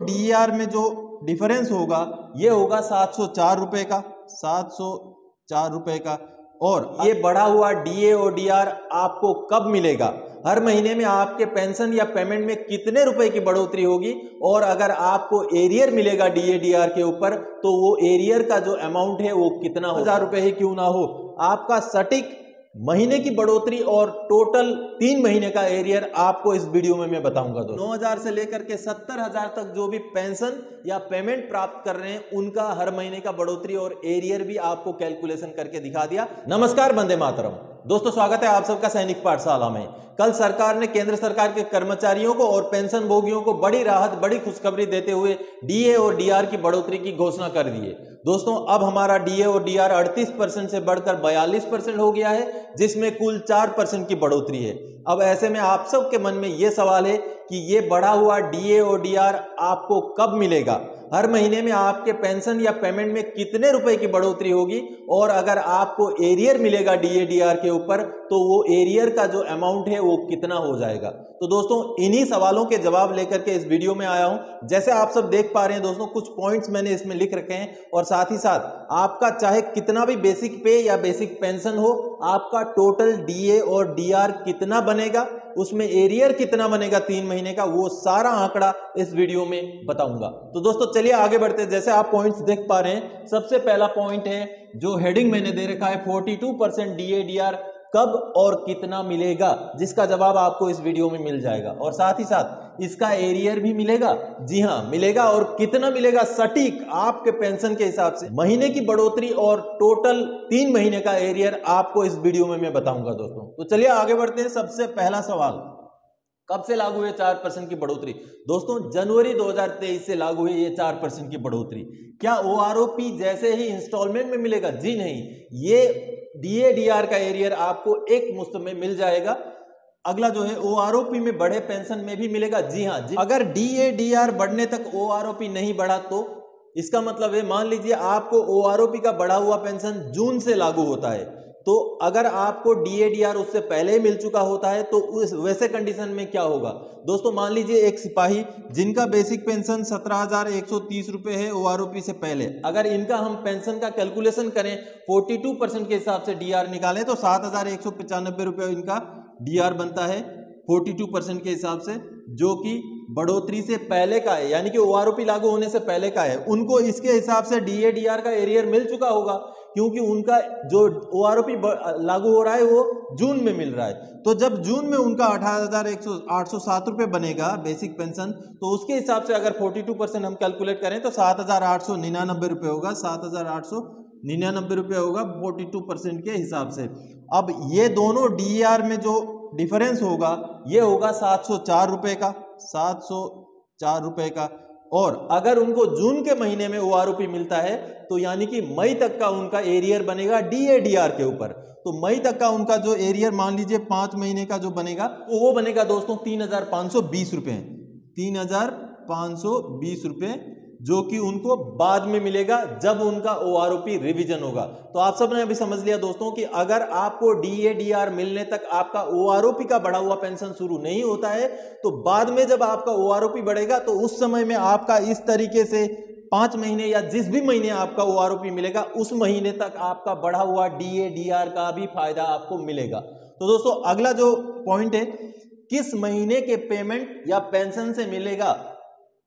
D R में जो difference होगा ये होगा 704 रुपए का, 704 रुपए का। और ये बढ़ा हुआ डीए और डीआर आपको कब मिलेगा, हर महीने में आपके पेंशन या पेमेंट में कितने रुपए की बढ़ोतरी होगी, और अगर आपको एरियर मिलेगा डीए डीआर के ऊपर तो वो एरियर का जो अमाउंट है वो कितना, 1000 रुपए ही क्यों ना हो, आपका सटीक महीने की बढ़ोतरी और टोटल 3 महीने का एरियर आपको इस वीडियो में मैं बताऊंगा। दोस्तों 9000 से लेकर के 70,000 तक जो भी पेंशन या पेमेंट प्राप्त कर रहे हैं उनका हर महीने का बढ़ोतरी और एरियर भी आपको कैलकुलेशन करके दिखा दिया। नमस्कार, वंदे मातरम। दोस्तों स्वागत है आप सबका सैनिक पाठशाला में। कल सरकार ने केंद्र सरकार के कर्मचारियों को और पेंशन भोगियों को बड़ी राहत, बड़ी खुशखबरी देते हुए डीए और डीआर की बढ़ोतरी की घोषणा कर दी है। दोस्तों अब हमारा डीए और डीआर 38% से बढ़कर 42% हो गया है, जिसमें कुल 4% की बढ़ोतरी है। अब ऐसे में आप सबके मन में यह सवाल है कि ये बढ़ा हुआ डीए और डीआर आपको कब मिलेगा, हर महीने में आपके पेंशन या पेमेंट में कितने रुपए की बढ़ोतरी होगी, और अगर आपको एरियर मिलेगा डीए डीआर के ऊपर तो वो एरियर का जो अमाउंट है वो कितना हो जाएगा। तो दोस्तों इन्हीं सवालों के जवाब लेकर के इस वीडियो में आया हूं। जैसे आप सब देख पा रहे हैं दोस्तों, कुछ पॉइंट्स मैंने इसमें लिख रखे हैं, और साथ ही साथ आपका चाहे कितना भी बेसिक पे या बेसिक पेंशन हो, आपका टोटल डीए और डीआर कितना बनेगा, उसमें एरियर कितना बनेगा 3 महीने का, वो सारा आंकड़ा इस वीडियो में बताऊंगा। तो दोस्तों चलिए आगे बढ़ते हैं। जैसे आप पॉइंट्स देख पा रहे हैं, सबसे पहला पॉइंट है जो हेडिंग मैंने दे रखा है 42% डीए डीआर कब और कितना मिलेगा, जिसका जवाब आपको इस वीडियो में मिल जाएगा, और साथ ही साथ इसका एरियर भी मिलेगा। जी हां मिलेगा, और कितना मिलेगा सटीक आपके पेंशन के हिसाब से, महीने की बढ़ोतरी और टोटल 3 महीने का एरियर आपको इस वीडियो में मैं बताऊंगा। दोस्तों तो चलिए आगे बढ़ते हैं। सबसे पहला सवाल, कब से लागू है 4% की बढ़ोतरी। दोस्तों जनवरी 2023 से लागू है ये 4% की बढ़ोतरी। क्या ओआरओपी जैसे ही इंस्टॉलमेंट में मिलेगा? जी नहीं, ये डीए डीआर का एरियर आपको एक मुश्त में मिल जाएगा। अगला जो है ओआरओपी में बढ़े पेंशन में भी मिलेगा। जी हां, अगर डीए डीआर बढ़ने तक ओआरओपी नहीं बढ़ा तो इसका मतलब है, मान लीजिए आपको ओआरओपी का बढ़ा हुआ पेंशन जून से लागू होता है, तो अगर आपको डीए डीआर उससे पहले ही मिल चुका होता है तो उस वैसे कंडीशन में क्या होगा। दोस्तों मान लीजिए एक सिपाही जिनका बेसिक पेंशन 17,130 रुपए है ओआरओपी से पहले, अगर इनका हम पेंशन का कैलकुलेशन करें 42% के हिसाब से डीआर निकालें तो 7,195 रुपये इनका डीआर बनता है 42% के हिसाब से, जो कि बढ़ोतरी से पहले का है, यानी कि ओआरओपी लागू होने से पहले का है। उनको इसके हिसाब से डीए डीआर का एरियर मिल चुका होगा, क्योंकि उनका जो ओआरओपी लागू हो रहा है वो जून में मिल रहा है। तो जब जून में उनका 18,807 रुपये बनेगा बेसिक पेंशन, तो उसके हिसाब से अगर 42% हम कैलकुलेट करें तो 7,899 रुपये होगा, 7,899 रुपये होगा 42% के हिसाब से। अब ये दोनों डीआर में जो डिफरेंस होगा ये होगा 704 रुपये का, 704 रुपये का। और अगर उनको जून के महीने में ओआरओपी मिलता है तो यानी कि मई तक का उनका एरियर बनेगा डीए डीआर के ऊपर। तो मई तक का उनका जो एरियर मान लीजिए 5 महीने का जो बनेगा वो बनेगा दोस्तों 3,520 रुपये, 3,520 रुपये, जो कि उनको बाद में मिलेगा जब उनका ओआरओपी रिवीजन होगा। तो आप सबने अभी समझ लिया दोस्तों कि अगर आपको डीए डीआर मिलने तक आपका ओआरओपी का बढ़ा हुआ पेंशन शुरू नहीं होता है, तो बाद में जब आपका ओआरओपी बढ़ेगा तो उस समय में आपका इस तरीके से 5 महीने या जिस भी महीने आपका ओआरओपी मिलेगा उस महीने तक आपका बढ़ा हुआ डीए डीआर का भी फायदा आपको मिलेगा। तो दोस्तों अगला जो पॉइंट है, किस महीने के पेमेंट या पेंशन से मिलेगा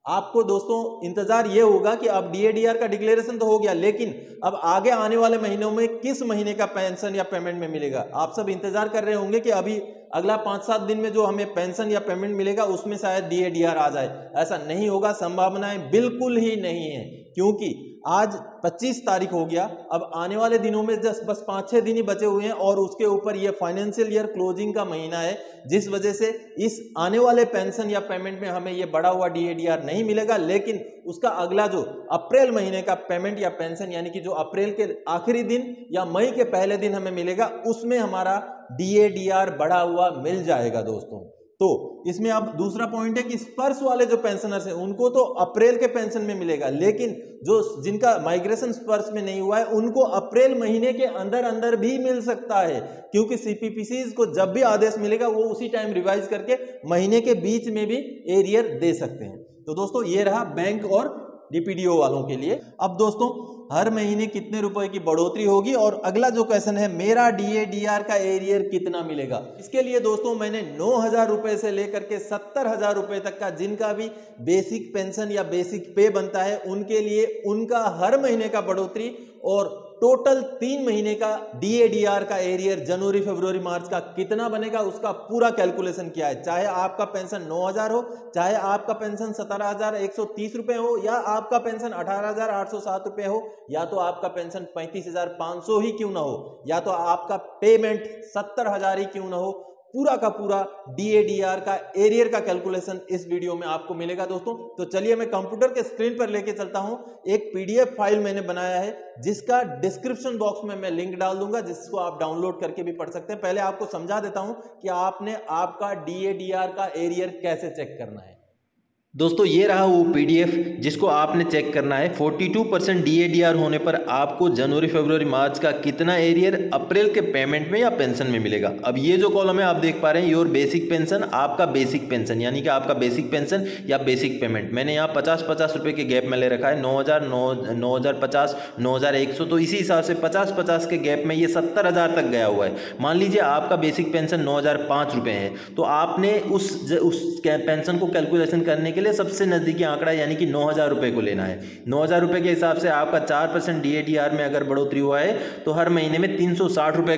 आपको। दोस्तों इंतजार ये होगा कि अब डीए डीआर का डिक्लेरेशन तो हो गया, लेकिन अब आगे आने वाले महीनों में किस महीने का पेंशन या पेमेंट में मिलेगा। आप सब इंतजार कर रहे होंगे कि अभी अगला 5-7 दिन में जो हमें पेंशन या पेमेंट मिलेगा उसमें शायद डीए डीआर आ जाए। ऐसा नहीं होगा, संभावनाएं बिल्कुल ही नहीं है, क्योंकि आज 25 तारीख हो गया। अब आने वाले दिनों में बस 5-6 दिन ही बचे हुए हैं, और उसके ऊपर ये फाइनेंशियल ईयर क्लोजिंग का महीना है, जिस वजह से इस आने वाले पेंशन या पेमेंट में हमें ये बढ़ा हुआ डीए डीआर नहीं मिलेगा। लेकिन उसका अगला जो अप्रैल महीने का पेमेंट या पेंशन, यानी कि जो अप्रैल के आखिरी दिन या मई के पहले दिन हमें मिलेगा, उसमें हमारा डीए डीआर बढ़ा हुआ मिल जाएगा दोस्तों। तो इसमें अब दूसरा पॉइंट है कि स्पर्श वाले जो पेंशनर्स हैं उनको तो अप्रैल के पेंशन में मिलेगा, लेकिन जो जिनका माइग्रेशन स्पर्श में नहीं हुआ है उनको अप्रैल महीने के अंदर अंदर भी मिल सकता है, क्योंकि सीपीपीसीज को जब भी आदेश मिलेगा वो उसी टाइम रिवाइज करके महीने के बीच में भी एरियर दे सकते हैं। तो दोस्तों ये रहा बैंक और डीपीडीओ वालों के लिए। अब दोस्तों हर महीने कितने रुपए की बढ़ोतरी होगी, और अगला जो क्वेश्चन है मेरा डीए डीआर का एरियर कितना मिलेगा। इसके लिए दोस्तों मैंने 9,000 रुपए से लेकर के 70,000 रुपए तक का जिनका भी बेसिक पेंशन या बेसिक पे बनता है उनके लिए उनका हर महीने का बढ़ोतरी और टोटल 3 महीने का डीए डीआर का एरियर जनवरी फरवरी मार्च का कितना बनेगा उसका पूरा कैलकुलेशन किया है। चाहे आपका पेंशन 9,000 हो, चाहे आपका पेंशन 17,130 रुपए हो, या आपका पेंशन 18,807 रुपए हो, या तो आपका पेंशन 35,500 ही क्यों ना हो, या तो आपका पेमेंट 70,000 ही क्यों ना हो, पूरा का पूरा डीए डीआर का एरियर का कैलकुलेशन इस वीडियो में आपको मिलेगा दोस्तों। तो चलिए मैं कंप्यूटर के स्क्रीन पर लेके चलता हूं। एक पीडीएफ फाइल मैंने बनाया है जिसका डिस्क्रिप्शन बॉक्स में मैं लिंक डाल दूंगा, जिसको आप डाउनलोड करके भी पढ़ सकते हैं। पहले आपको समझा देता हूं कि आपने आपका डीए डीआर का एरियर कैसे चेक करना है। दोस्तों ये रहा वो पीडीएफ जिसको आपने चेक करना है। 42% डीएडीआर होने पर आपको जनवरी फरवरी मार्च का कितना एरियर अप्रैल के पेमेंट में या पेंशन में मिलेगा। अब ये जो कॉलम है आप देख पा रहे हैं योर बेसिक पेंशन, आपका बेसिक पेंशन यानी कि आपका बेसिक पेंशन या बेसिक पेमेंट। मैंने यहाँ 50-50 रुपये के गैप में ले रखा है, 9,000, 9,050, 9,100। तो इसी हिसाब से 50-50 के गैप में ये 70,000 तक गया हुआ है। मान लीजिए आपका बेसिक पेंशन 9,005 रुपये है, तो आपने उस पेंशन को कैलकुलेशन करने के सबसे नजदीकी आंकड़ा यानी कि 9,000 रुपए को लेना है। 9,000 रुपए के हिसाब से आपका 4% डीएडीआर में अगर बढ़ोतरी हुआ है तो हर महीने में 360 रुपए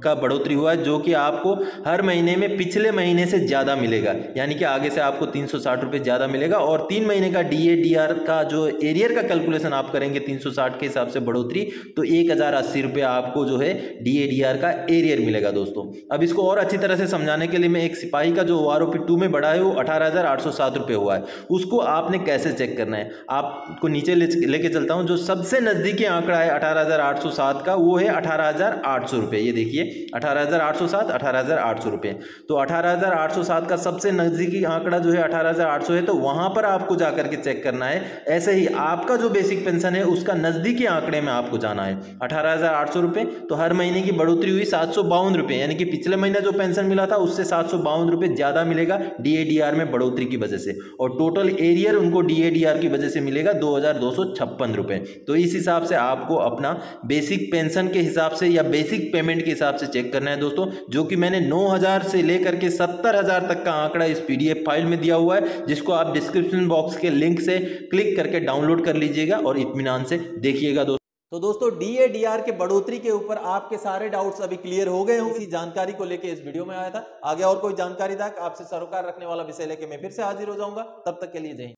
का बढ़ोतरी हुआ है, जो कि आपको हर महीने में पिछले महीने से ज्यादा मिलेगा, यानी कि आगे से आपको 360 रुपए ज्यादा मिलेगा। और 3 महीने का डीएडीआर का जो एरियर का कैलकुलेशन आप करेंगे 360 के हिसाब से बढ़ोतरी, तो 1,080 रुपए आपको जो है डीएडीआर का एरियर मिलेगा दोस्तों। अब इसको और अच्छी तरह से समझाने के लिए मैं एक सिपाही का जो OROP 2 में बढ़ा है वो 18,807 रुपए हुआ है, उसको आपने कैसे चेक करना है। आपको नीचे लेके चलता हूं। जो सबसे नजदीकी आंकड़ा है 18,807 का वो है 18,800 रुपए। ये देखिए 18,807, 18,800 रुपए। तो 18,807 का सबसे नजदीकी आंकड़ा जो है 18,800 है, तो वहां पर आपको जाकर के चेक करना है। ऐसे ही आपका जो बेसिक पेंशन है उसका नजदीकी आंकड़े में आपको जाना है 18,800 रुपए। तो हर महीने की बढ़ोतरी हुई 752 रुपए, यानी कि पिछले महीने जो पेंशन मिला था उससे 752 रुपए ज्यादा मिलेगा डीएडीआर में बढ़ोतरी की वजह से, और टोटल एरियर उनको डीएडीआर की वजह से मिलेगा 2,256 रुपए। तो इस हिसाब से आपको अपना बेसिक पेंशन के हिसाब से या बेसिक पेमेंट के हिसाब से चेक करना है दोस्तों, जो कि मैंने 9,000 से लेकर के 70,000 तक का आंकड़ा इस पीडीएफ फाइल में दिया हुआ है, जिसको आप डिस्क्रिप्शन बॉक्स के लिंक से क्लिक करके डाउनलोड कर लीजिएगा और इत्मीनान से देखिएगा दोस्तों। तो दोस्तों डीएडीआर के बढ़ोतरी के ऊपर आपके सारे डाउट्स अभी क्लियर हो गए होंगे। इसी जानकारी को लेके इस वीडियो में आया था। आगे और कोई जानकारी तक आपसे सरोकार रखने वाला विषय लेके मैं फिर से हाजिर हो जाऊंगा। तब तक के लिए जय हिंद।